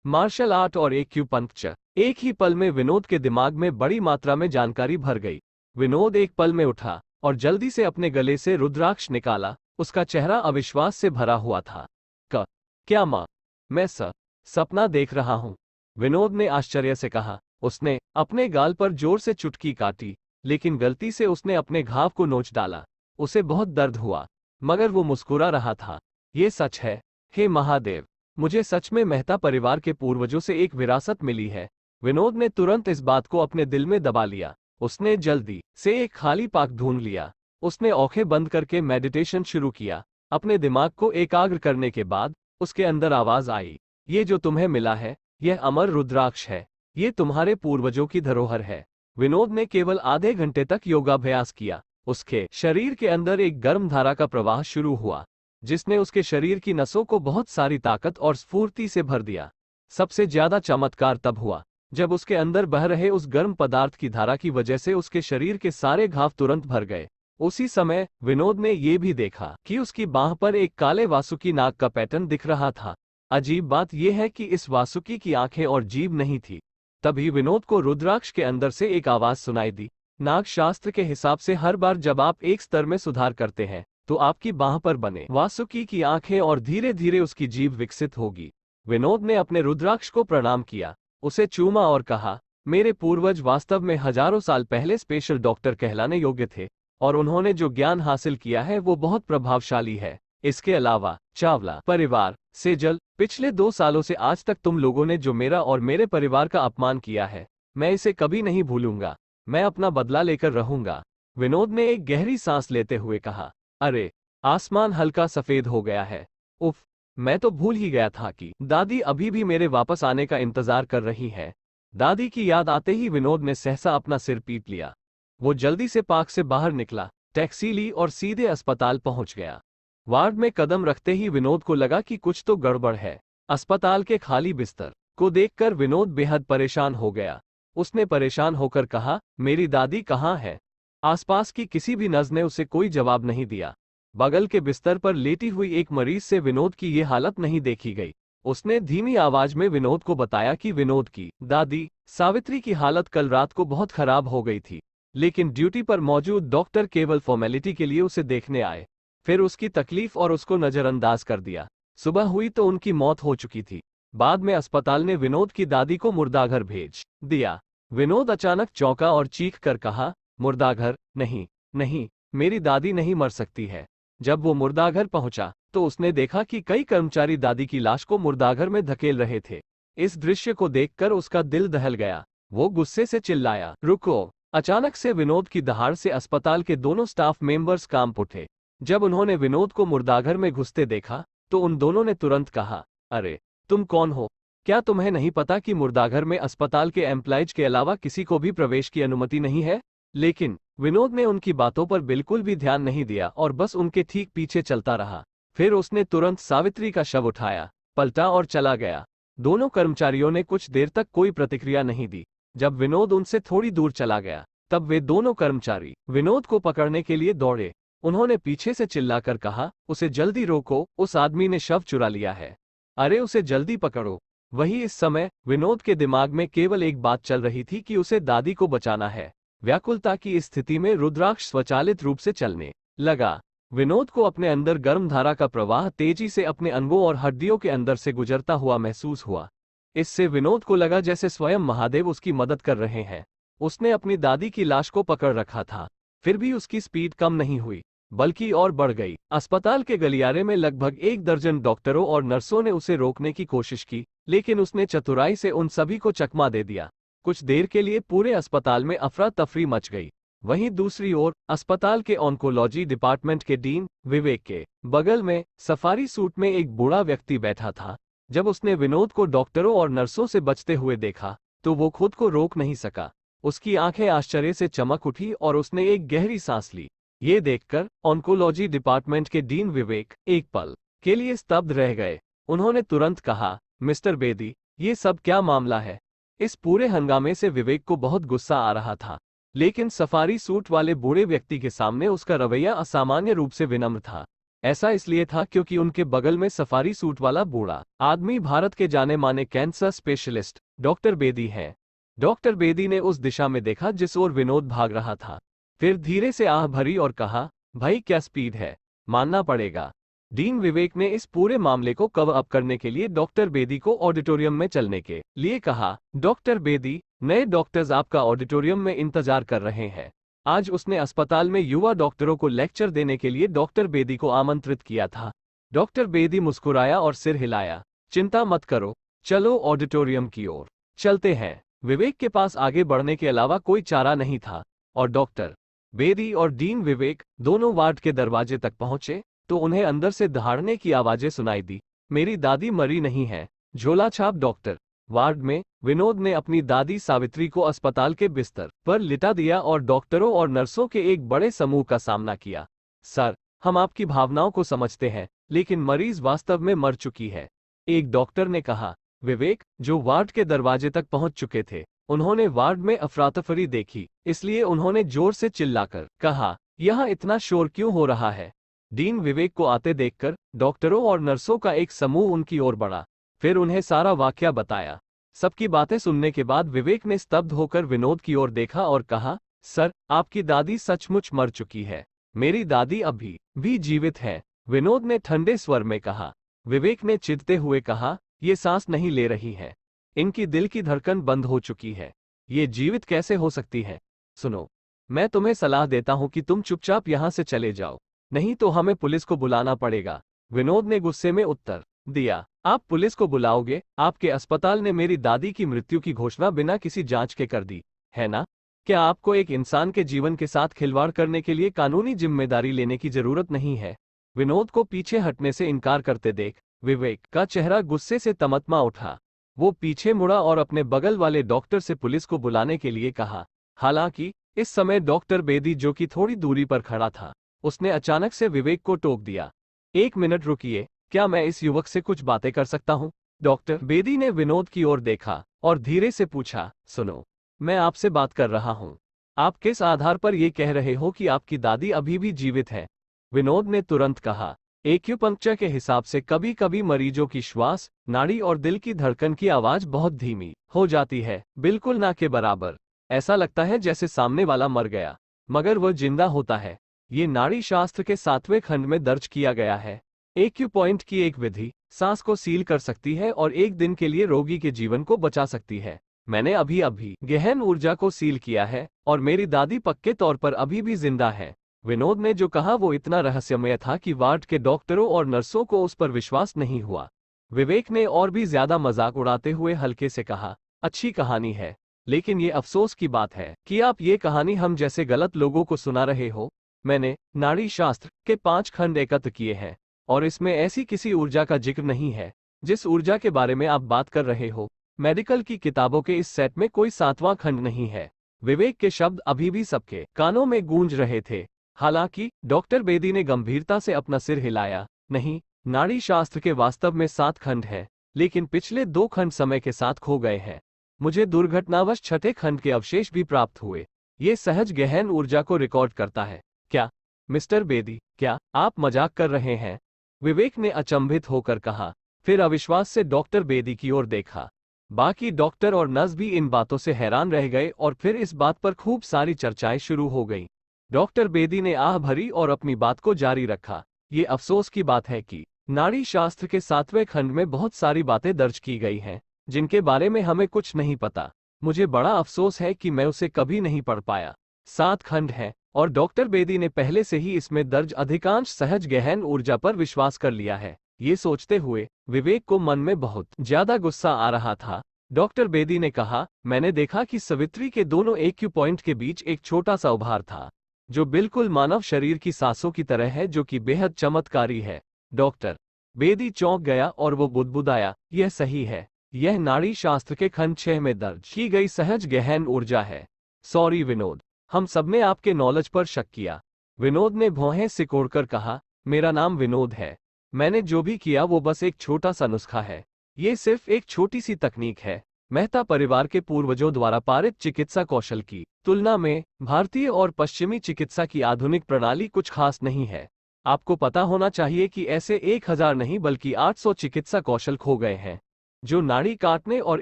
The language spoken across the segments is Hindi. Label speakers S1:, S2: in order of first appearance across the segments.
S1: मार्शल आर्ट और एक्यूपंक्चर। एक ही पल में विनोद के दिमाग में बड़ी मात्रा में जानकारी भर गई। विनोद एक पल में उठा और जल्दी से अपने गले से रुद्राक्ष निकाला। उसका चेहरा अविश्वास से भरा हुआ था। क्या माँ, मैं सपना देख रहा हूँ? विनोद ने आश्चर्य से कहा। उसने अपने गाल पर जोर से चुटकी काटी, लेकिन गलती से उसने अपने घाव को नोच डाला। उसे बहुत दर्द हुआ, मगर वो मुस्कुरा रहा था। ये सच है, हे महादेव, मुझे सच में मेहता परिवार के पूर्वजों से एक विरासत मिली है। विनोद ने तुरंत इस बात को अपने दिल में दबा लिया। उसने जल्दी से एक खाली पाक ढूंढ लिया। उसने आंखें बंद करके मेडिटेशन शुरू किया। अपने दिमाग को एकाग्र करने के बाद उसके अंदर आवाज आई, ये जो तुम्हें मिला है, यह अमर रुद्राक्ष है। ये तुम्हारे पूर्वजों की धरोहर है। विनोद ने केवल आधे घंटे तक योगाभ्यास किया। उसके शरीर के अंदर एक गर्म धारा का प्रवाह शुरू हुआ, जिसने उसके शरीर की नसों को बहुत सारी ताकत और स्फूर्ति से भर दिया। सबसे ज्यादा चमत्कार तब हुआ जब उसके अंदर बह रहे उस गर्म पदार्थ की धारा की वजह से उसके शरीर के सारे घाव तुरंत भर गए। उसी समय विनोद ने यह भी देखा कि उसकी बांह पर एक काले वासुकी नाग का पैटर्न दिख रहा था। अजीब बात यह है कि इस वासुकी की आंखें और जीभ नहीं थी। तभी विनोद को रुद्राक्ष के अंदर से एक आवाज सुनाई दी। नाग शास्त्र के हिसाब से हर बार जब आप एक स्तर में सुधार करते हैं तो आपकी बांह पर बने वासुकी की आंखें और धीरे धीरे उसकी जीभ विकसित होगी। विनोद ने अपने रुद्राक्ष को प्रणाम किया, उसे चूमा और कहा, मेरे पूर्वज वास्तव में हजारों साल पहले स्पेशल डॉक्टर कहलाने योग्य थे और उन्होंने जो ज्ञान हासिल किया है वो बहुत प्रभावशाली है। इसके अलावा चावला परिवार सेजल, पिछले 2 सालों से आज तक तुम लोगों ने जो मेरा और मेरे परिवार का अपमान किया है, मैं इसे कभी नहीं भूलूंगा। मैं अपना बदला लेकर रहूंगा। विनोद ने एक गहरी सांस लेते हुए कहा, अरे, आसमान हल्का सफेद हो गया है। उफ, मैं तो भूल ही गया था कि दादी अभी भी मेरे वापस आने का इंतजार कर रही है। दादी की याद आते ही विनोद ने सहसा अपना सिर पीट लिया। वो जल्दी से पार्क से बाहर निकला, टैक्सी ली और सीधे अस्पताल पहुंच गया। वार्ड में कदम रखते ही विनोद को लगा कि कुछ तो गड़बड़ है। अस्पताल के खाली बिस्तर को देखकर विनोद बेहद परेशान हो गया। उसने परेशान होकर कहा, मेरी दादी कहाँ है? आसपास की किसी भी नर्स ने उसे कोई जवाब नहीं दिया। बगल के बिस्तर पर लेटी हुई एक मरीज से विनोद की ये हालत नहीं देखी गई। उसने धीमी आवाज में विनोद को बताया कि विनोद की दादी सावित्री की हालत कल रात को बहुत खराब हो गई थी, लेकिन ड्यूटी पर मौजूद डॉक्टर केवल फॉर्मेलिटी के लिए उसे देखने आए, फिर उसकी तकलीफ और उसको नजरअंदाज कर दिया। सुबह हुई तो उनकी मौत हो चुकी थी। बाद में अस्पताल ने विनोद की दादी को मुर्दाघर भेज दिया। विनोद अचानक चौंका और चीख कर कहा, मुर्दाघर? नहीं नहीं, मेरी दादी नहीं मर सकती है। जब वो मुर्दाघर पहुंचा तो उसने देखा कि कई कर्मचारी दादी की लाश को मुर्दाघर में धकेल रहे थे। इस दृश्य को देखकर उसका दिल दहल गया। वो गुस्से से चिल्लाया, रुको! अचानक से विनोद की दहाड़ से अस्पताल के दोनों स्टाफ मेंबर्स कांप उठे। जब उन्होंने विनोद को मुर्दाघर में घुसते देखा तो उन दोनों ने तुरंत कहा, अरे, तुम कौन हो? क्या तुम्हें नहीं पता कि मुर्दाघर में अस्पताल के एम्प्लॉयज के अलावा किसी को भी प्रवेश की अनुमति नहीं है? लेकिन विनोद ने उनकी बातों पर बिल्कुल भी ध्यान नहीं दिया और बस उनके ठीक पीछे चलता रहा। फिर उसने तुरंत सावित्री का शव उठाया, पलटा और चला गया। दोनों कर्मचारियों ने कुछ देर तक कोई प्रतिक्रिया नहीं दी। जब विनोद उनसे थोड़ी दूर चला गया तब वे दोनों कर्मचारी विनोद को पकड़ने के लिए दौड़े। उन्होंने पीछे से चिल्लाकर कहा, उसे जल्दी रोको, उस आदमी ने शव चुरा लिया है। अरे, उसे जल्दी पकड़ो। वही इस समय विनोद के दिमाग में केवल एक बात चल रही थी कि उसे दादी को बचाना है। व्याकुलता की स्थिति में रुद्राक्ष स्वचालित रूप से चलने लगा। विनोद को अपने अंदर गर्म धारा का प्रवाह तेजी से अपने अंगों और हड्डियों के अंदर से गुजरता हुआ महसूस हुआ। इससे विनोद को लगा जैसे स्वयं महादेव उसकी मदद कर रहे हैं। उसने अपनी दादी की लाश को पकड़ रखा था, फिर भी उसकी स्पीड कम नहीं हुई, बल्कि और बढ़ गई। अस्पताल के गलियारे में लगभग 1 दर्जन डॉक्टरों और नर्सों ने उसे रोकने की कोशिश की, लेकिन उसने चतुराई से उन सभी को चकमा दे दिया। कुछ देर के लिए पूरे अस्पताल में अफरा तफरी मच गई। वहीं दूसरी ओर अस्पताल के ऑन्कोलॉजी डिपार्टमेंट के डीन विवेक के बगल में सफारी सूट में एक बूढ़ा व्यक्ति बैठा था। जब उसने विनोद को डॉक्टरों और नर्सों से बचते हुए देखा तो वो खुद को रोक नहीं सका। उसकी आंखें आश्चर्य से चमक उठी और उसने एक गहरी सांस ली। ये देखकर ऑन्कोलॉजी डिपार्टमेंट के डीन विवेक एक पल के लिए स्तब्ध रह गए। उन्होंने तुरंत कहा, मिस्टर बेदी, ये सब क्या मामला है? इस पूरे हंगामे से विवेक को बहुत गुस्सा आ रहा था, लेकिन सफारी सूट वाले बूढ़े व्यक्ति के सामने उसका रवैया असामान्य रूप से विनम्र था। ऐसा इसलिए था क्योंकि उनके बगल में सफारी सूट वाला बूढ़ा आदमी भारत के जाने माने कैंसर स्पेशलिस्ट डॉक्टर बेदी हैं। डॉक्टर बेदी ने उस दिशा में देखा जिस ओर विनोद भाग रहा था। फिर धीरे से आह भरी और कहा, भाई क्या स्पीड है, मानना पड़ेगा। डीन विवेक ने इस पूरे मामले को कवर अप करने के लिए डॉक्टर बेदी को ऑडिटोरियम में चलने के लिए कहा। डॉक्टर बेदी, नए डॉक्टर्स आपका ऑडिटोरियम में इंतजार कर रहे हैं। आज उसने अस्पताल में युवा डॉक्टरों को लेक्चर देने के लिए डॉक्टर बेदी को आमंत्रित किया था। डॉक्टर बेदी मुस्कुराया और सिर हिलाया। चिंता मत करो, चलो ऑडिटोरियम की ओर चलते हैं। विवेक के पास आगे बढ़ने के अलावा कोई चारा नहीं था और डॉक्टर बेदी और डीन विवेक दोनों वार्ड के दरवाजे तक पहुंचे तो उन्हें अंदर से दहाड़ने की आवाजें सुनाई दी। मेरी दादी मरी नहीं है, झोला छाप डॉक्टर। वार्ड में विनोद ने अपनी दादी सावित्री को अस्पताल के बिस्तर पर लिटा दिया और डॉक्टरों और नर्सों के एक बड़े समूह का सामना किया। सर, हम आपकी भावनाओं को समझते हैं, लेकिन मरीज वास्तव में मर चुकी है, एक डॉक्टर ने कहा। विवेक, जो वार्ड के दरवाजे तक पहुंच चुके थे, उन्होंने वार्ड में अफरातफरी देखी, इसलिए उन्होंने जोर से चिल्लाकर कहा, यहाँ इतना शोर क्यों हो रहा है। डीन विवेक को आते देखकर डॉक्टरों और नर्सों का एक समूह उनकी ओर बढ़ा। फिर उन्हें सारा वाकया बताया। सबकी बातें सुनने के बाद विवेक ने स्तब्ध होकर विनोद की ओर देखा और कहा, सर, आपकी दादी सचमुच मर चुकी है। मेरी दादी अभी भी जीवित है, विनोद ने ठंडे स्वर में कहा। विवेक ने चिढ़ते हुए कहा, ये सांस नहीं ले रही है, इनकी दिल की धड़कन बंद हो चुकी है, ये जीवित कैसे हो सकती है। सुनो, मैं तुम्हें सलाह देता हूं कि तुम चुपचाप यहां से चले जाओ, नहीं तो हमें पुलिस को बुलाना पड़ेगा। विनोद ने गुस्से में उत्तर दिया, आप पुलिस को बुलाओगे? आपके अस्पताल ने मेरी दादी की मृत्यु की घोषणा बिना किसी जांच के कर दी, है ना? क्या आपको एक इंसान के जीवन के साथ खिलवाड़ करने के लिए कानूनी जिम्मेदारी लेने की जरूरत नहीं है? विनोद को पीछे हटने से इनकार करते देख विवेक का चेहरा गुस्से से तमतमा उठा। वो पीछे मुड़ा और अपने बगल वाले डॉक्टर से पुलिस को बुलाने के लिए कहा। हालांकि इस समय डॉक्टर बेदी, जो कि थोड़ी दूरी पर खड़ा था, उसने अचानक से विवेक को टोक दिया। एक मिनट रुकिए, क्या मैं इस युवक से कुछ बातें कर सकता हूं? डॉक्टर बेदी ने विनोद की ओर देखा और धीरे से पूछा, सुनो, मैं आपसे बात कर रहा हूं। आप किस आधार पर यह कह रहे हो कि आपकी दादी अभी भी जीवित है? विनोद ने तुरंत कहा, एक्यूपंक्चर के हिसाब से कभी कभी मरीजों की श्वास, नाड़ी और दिल की धड़कन की आवाज बहुत धीमी हो जाती है, बिल्कुल ना के बराबर। ऐसा लगता है जैसे सामने वाला मर गया, मगर वह जिंदा होता है। ये नाड़ी शास्त्र के 7वें खंड में दर्ज किया गया है। एक्यूपॉइंट की एक विधि सांस को सील कर सकती है और एक दिन के लिए रोगी के जीवन को बचा सकती है। मैंने अभी अभी गहन ऊर्जा को सील किया है और मेरी दादी पक्के तौर पर अभी भी जिंदा है। विनोद ने जो कहा वो इतना रहस्यमय था कि वार्ड के डॉक्टरों और नर्सों को उस पर विश्वास नहीं हुआ। विवेक ने और भी ज्यादा मजाक उड़ाते हुए हल्के से कहा, अच्छी कहानी है, लेकिन ये अफसोस की बात है कि आप ये कहानी हम जैसे गलत लोगों को सुना रहे हो। मैंने नाड़ी शास्त्र के 5 खंड एकत्र किए हैं और इसमें ऐसी किसी ऊर्जा का जिक्र नहीं है जिस ऊर्जा के बारे में आप बात कर रहे हो। मेडिकल की किताबों के इस सेट में कोई 7वां खंड नहीं है। विवेक के शब्द अभी भी सबके कानों में गूंज रहे थे। हालांकि डॉक्टर बेदी ने गंभीरता से अपना सिर हिलाया। नहीं, नाड़ी शास्त्र के वास्तव में 7 खंड है, लेकिन पिछले 2 खंड समय के साथ खो गए हैं। मुझे दुर्घटनावश 6ठे खंड के अवशेष भी प्राप्त हुए। ये सहज गहन ऊर्जा को रिकॉर्ड करता है। क्या मिस्टर बेदी, क्या आप मजाक कर रहे हैं? विवेक ने अचंभित होकर कहा, फिर अविश्वास से डॉक्टर बेदी की ओर देखा। बाकी डॉक्टर और नर्स भी इन बातों से हैरान रह गए और फिर इस बात पर खूब सारी चर्चाएं शुरू हो गईं। डॉक्टर बेदी ने आह भरी और अपनी बात को जारी रखा। ये अफसोस की बात है कि नाड़ी शास्त्र के 7वें खंड में बहुत सारी बातें दर्ज की गई हैं जिनके बारे में हमें कुछ नहीं पता। मुझे बड़ा अफसोस है कि मैं उसे कभी नहीं पढ़ पाया। 7 खंड है और डॉक्टर बेदी ने पहले से ही इसमें दर्ज अधिकांश सहज गहन ऊर्जा पर विश्वास कर लिया है। ये सोचते हुए विवेक को मन में बहुत ज्यादा गुस्सा आ रहा था। डॉक्टर बेदी ने कहा, मैंने देखा कि सावित्री के दोनों एक्यूपॉइंट के बीच एक छोटा सा उभार था जो बिल्कुल मानव शरीर की सांसों की तरह है, जो कि बेहद चमत्कारी है। डॉक्टर बेदी चौंक गया और वो बुदबुदाया, यह सही है, यह नाड़ी शास्त्र के खंड 6 में दर्ज की गई सहज गहन ऊर्जा है। सॉरी विनोद, हम सबने आपके नॉलेज पर शक किया। विनोद ने भौहें सिकोड़कर कहा, मेरा नाम विनोद है। मैंने जो भी किया वो बस एक छोटा सा नुस्खा है। ये सिर्फ एक छोटी सी तकनीक है। मेहता परिवार के पूर्वजों द्वारा पारित चिकित्सा कौशल की तुलना में भारतीय और पश्चिमी चिकित्सा की आधुनिक प्रणाली कुछ खास नहीं है। आपको पता होना चाहिए कि ऐसे 1000 नहीं बल्कि 800 चिकित्सा कौशल खो गए हैं, जो नाड़ी काटने और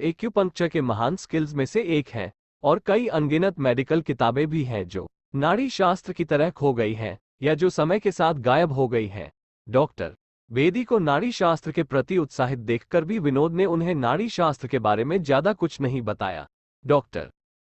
S1: एक्यूपंक्चर के महान स्किल्स में से एक है। और कई अनगिनत मेडिकल किताबें भी हैं जो नाड़ी शास्त्र की तरह खो गई हैं या जो समय के साथ गायब हो गई हैं। डॉक्टर बेदी को नाड़ी शास्त्र के प्रति उत्साहित देखकर भी विनोद ने उन्हें नाड़ी शास्त्र के बारे में ज्यादा कुछ नहीं बताया। डॉक्टर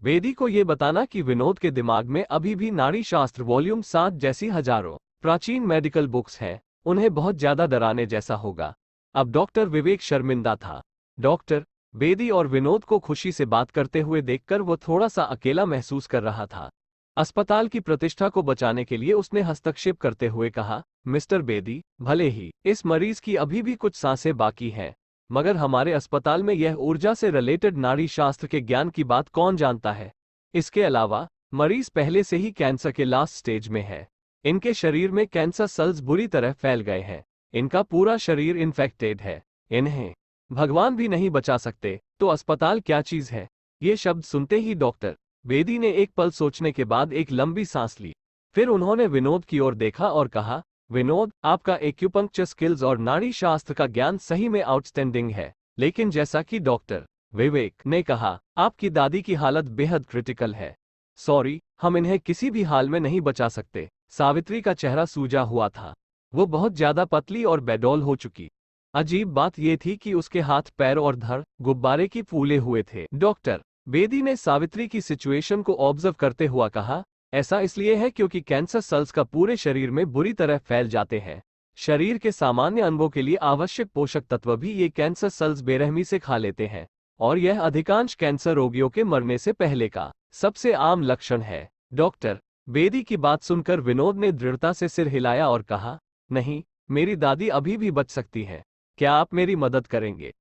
S1: बेदी को यह बताना कि विनोद के दिमाग में अभी भी नाड़ी शास्त्र वॉल्यूम 7 जैसी हजारों प्राचीन मेडिकल बुक्स हैं, उन्हें बहुत ज्यादा डराने जैसा होगा। अब डॉक्टर विवेक शर्मिंदा था। डॉक्टर बेदी और विनोद को खुशी से बात करते हुए देखकर वो थोड़ा सा अकेला महसूस कर रहा था। अस्पताल की प्रतिष्ठा को बचाने के लिए उसने हस्तक्षेप करते हुए कहा, मिस्टर बेदी, भले ही इस मरीज की अभी भी कुछ सांसें बाकी हैं, मगर हमारे अस्पताल में यह ऊर्जा से रिलेटेड नाड़ी शास्त्र के ज्ञान की बात कौन जानता है। इसके अलावा मरीज पहले से ही कैंसर के लास्ट स्टेज में है। इनके शरीर में कैंसर सेल्स बुरी तरह फैल गए हैं, इनका पूरा शरीर इन्फेक्टेड है, इन्हें भगवान भी नहीं बचा सकते, तो अस्पताल क्या चीज है। ये शब्द सुनते ही डॉक्टर बेदी ने एक पल सोचने के बाद एक लंबी सांस ली। फिर उन्होंने विनोद की ओर देखा और कहा, विनोद, आपका एक्यूपंक्चर स्किल्स और नाड़ी शास्त्र का ज्ञान सही में आउटस्टैंडिंग है, लेकिन जैसा कि डॉक्टर विवेक ने कहा, आपकी दादी की हालत बेहद क्रिटिकल है। सॉरी, हम इन्हें किसी भी हाल में नहीं बचा सकते। सावित्री का चेहरा सूजा हुआ था, वो बहुत ज्यादा पतली और बेडौल हो चुकी। अजीब बात यह थी कि उसके हाथ पैर और धड़ गुब्बारे की फूले हुए थे। डॉक्टर बेदी ने सावित्री की सिचुएशन को ऑब्जर्व करते हुआ कहा, ऐसा इसलिए है क्योंकि कैंसर सेल्स का पूरे शरीर में बुरी तरह फैल जाते हैं। शरीर के सामान्य अंगों के लिए आवश्यक पोषक तत्व भी ये कैंसर सेल्स बेरहमी से खा लेते हैं, और यह अधिकांश कैंसर रोगियों के मरने से पहले का सबसे आम लक्षण है। डॉक्टर बेदी की बात सुनकर विनोद ने दृढ़ता से सिर हिलाया और कहा, नहीं, मेरी दादी अभी भी बच सकती है, क्या आप मेरी मदद करेंगे।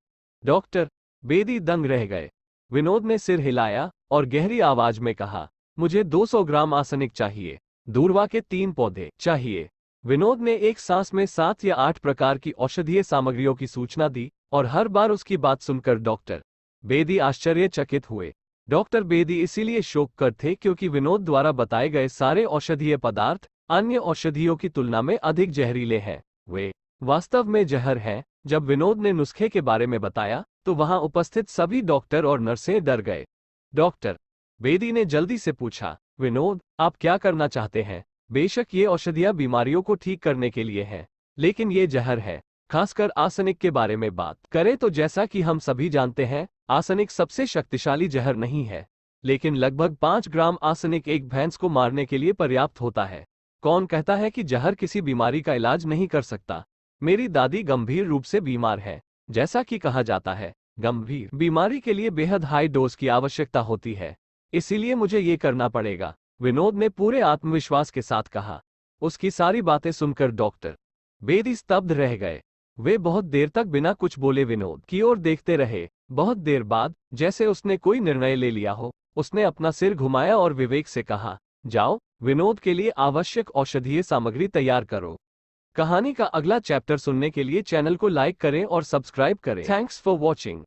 S1: डॉक्टर बेदी दंग रह गए। विनोद ने सिर हिलाया और गहरी आवाज में कहा, मुझे 200 ग्राम आर्सेनिक चाहिए, दूर्वा के 3 पौधे चाहिए। विनोद ने एक सांस में 7 या 8 प्रकार की औषधीय सामग्रियों की सूचना दी, और हर बार उसकी बात सुनकर डॉक्टर बेदी आश्चर्यचकित हुए। डॉक्टर बेदी इसीलिए शोक कर थे क्योंकि विनोद द्वारा बताए गए सारे औषधीय पदार्थ अन्य औषधियों की तुलना में अधिक जहरीले हैं। वे वास्तव में जहर हैं। जब विनोद ने नुस्खे के बारे में बताया तो वहां उपस्थित सभी डॉक्टर और नर्सें डर गए। डॉक्टर बेदी ने जल्दी से पूछा, विनोद, आप क्या करना चाहते हैं। बेशक ये औषधियां बीमारियों को ठीक करने के लिए हैं, लेकिन ये जहर है। खासकर आर्सेनिक के बारे में बात करें तो जैसा कि हम सभी जानते हैं, आर्सेनिक सबसे शक्तिशाली जहर नहीं है, लेकिन लगभग 5 ग्राम आर्सेनिक एक भैंस को मारने के लिए पर्याप्त होता है। कौन कहता है कि जहर किसी बीमारी का इलाज नहीं कर सकता। मेरी दादी गंभीर रूप से बीमार है। जैसा कि कहा जाता है, गंभीर बीमारी के लिए बेहद हाई डोज की आवश्यकता होती है, इसीलिए मुझे ये करना पड़ेगा, विनोद ने पूरे आत्मविश्वास के साथ कहा। उसकी सारी बातें सुनकर डॉक्टर बेदी स्तब्ध रह गए। वे बहुत देर तक बिना कुछ बोले विनोद की ओर देखते रहे। बहुत देर बाद, जैसे उसने कोई निर्णय ले लिया हो, उसने अपना सिर घुमाया और विवेक से कहा, जाओ, विनोद के लिए आवश्यक औषधीय सामग्री तैयार करो। कहानी का अगला चैप्टर सुनने के लिए चैनल को लाइक करें और सब्सक्राइब करें। Thanks for watching.